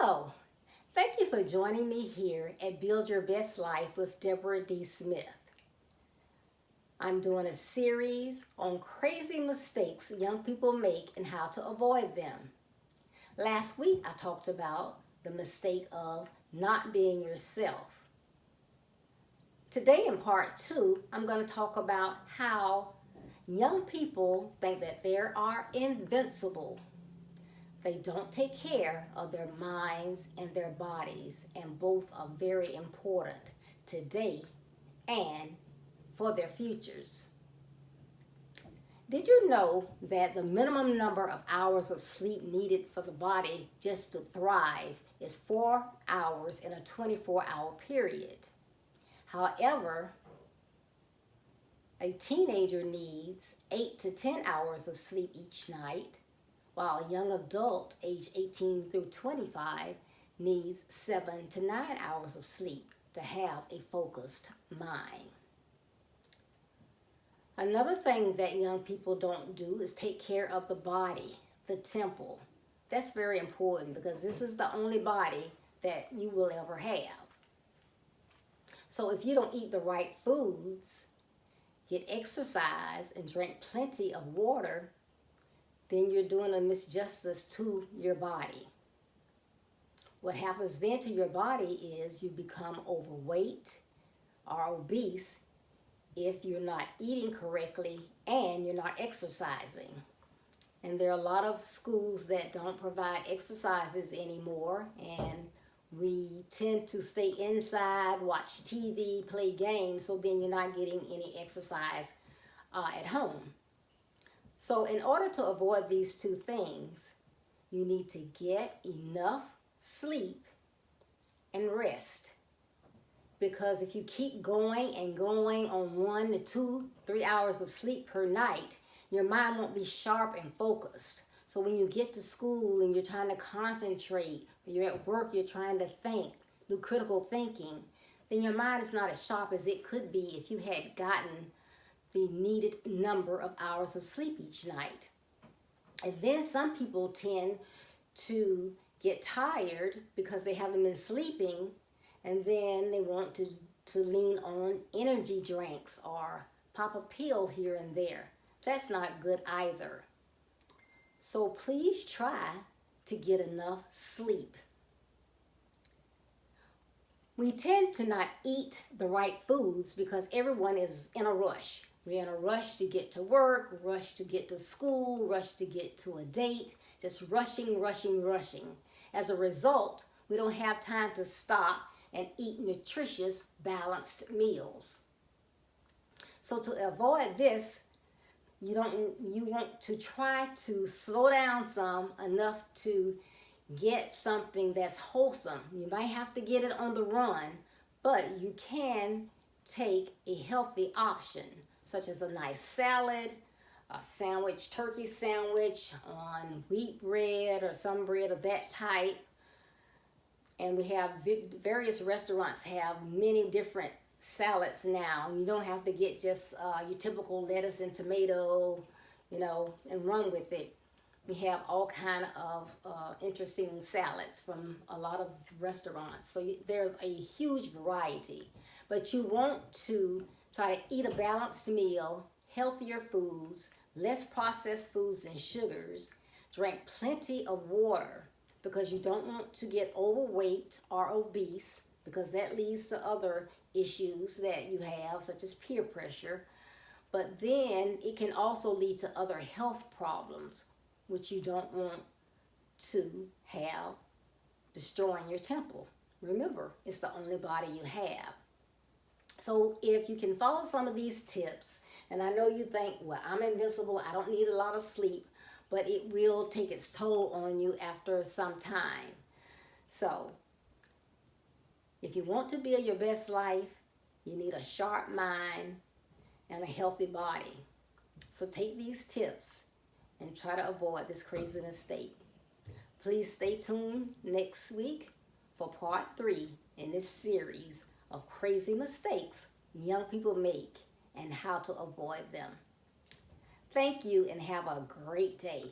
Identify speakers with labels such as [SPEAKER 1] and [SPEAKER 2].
[SPEAKER 1] Hello, thank you for joining me here at Build Your Best Life with Deborah D. Smith. I'm doing a series on crazy mistakes young people make and how to avoid them. Last week I talked about the mistake of not being yourself. Today in part 2, I'm going to talk about how young people think that they are invincible. They don't take care of their minds and their bodies, and both are very important today and for their futures. Did you know that the minimum number of hours of sleep needed for the body just to thrive is 4 hours in a 24-hour period? However, a teenager needs 8 to 10 hours of sleep each night, while a young adult age 18 through 25 needs 7 to 9 hours of sleep to have a focused mind. Another thing that young people don't do is take care of the body, the temple. That's very important because this is the only body that you will ever have. So if you don't eat the right foods, get exercise, and drink plenty of water, then you're doing a misjustice to your body. What happens then to your body is you become overweight or obese if you're not eating correctly and you're not exercising. And there are a lot of schools that don't provide exercises anymore, and we tend to stay inside, watch TV, play games, so then you're not getting any exercise at home. So in order to avoid these two things, you need to get enough sleep and rest. Because if you keep going and going on 1 to 2, 3 hours of sleep per night, your mind won't be sharp and focused. So when you get to school and you're trying to concentrate, or you're at work, you're trying to think, do critical thinking, then your mind is not as sharp as it could be if you had gotten the needed number of hours of sleep each night. And then some people tend to get tired because they haven't been sleeping, and then they want to lean on energy drinks or pop a pill here and there. That's not good either. So please try to get enough sleep. We tend to not eat the right foods because everyone is in a rush. We're in a rush to get to work, rush to get to school, rush to get to a date, just rushing, rushing, rushing. As a result, we don't have time to stop and eat nutritious, balanced meals. So to avoid this, you want to try to slow down some enough to get something that's wholesome. You might have to get it on the run, but you can take a healthy option, such as a nice salad, a sandwich, turkey sandwich on wheat bread or some bread of that type. And we have various restaurants have many different salads now. You don't have to get just your typical lettuce and tomato, and run with it. We have all kind of interesting salads from a lot of restaurants. So there's a huge variety. But you want to try to eat a balanced meal, healthier foods, less processed foods and sugars. Drink plenty of water because you don't want to get overweight or obese, because that leads to other issues that you have, such as peer pressure. But then it can also lead to other health problems, which you don't want to have destroying your temple. Remember, it's the only body you have. So if you can follow some of these tips, and I know you think, well, I'm invincible, I don't need a lot of sleep, but it will take its toll on you after some time. So if you want to build your best life, you need a sharp mind and a healthy body. So take these tips and try to avoid this crazy mistake. Please stay tuned next week for part 3 in this series of crazy mistakes young people make and how to avoid them. Thank you and have a great day.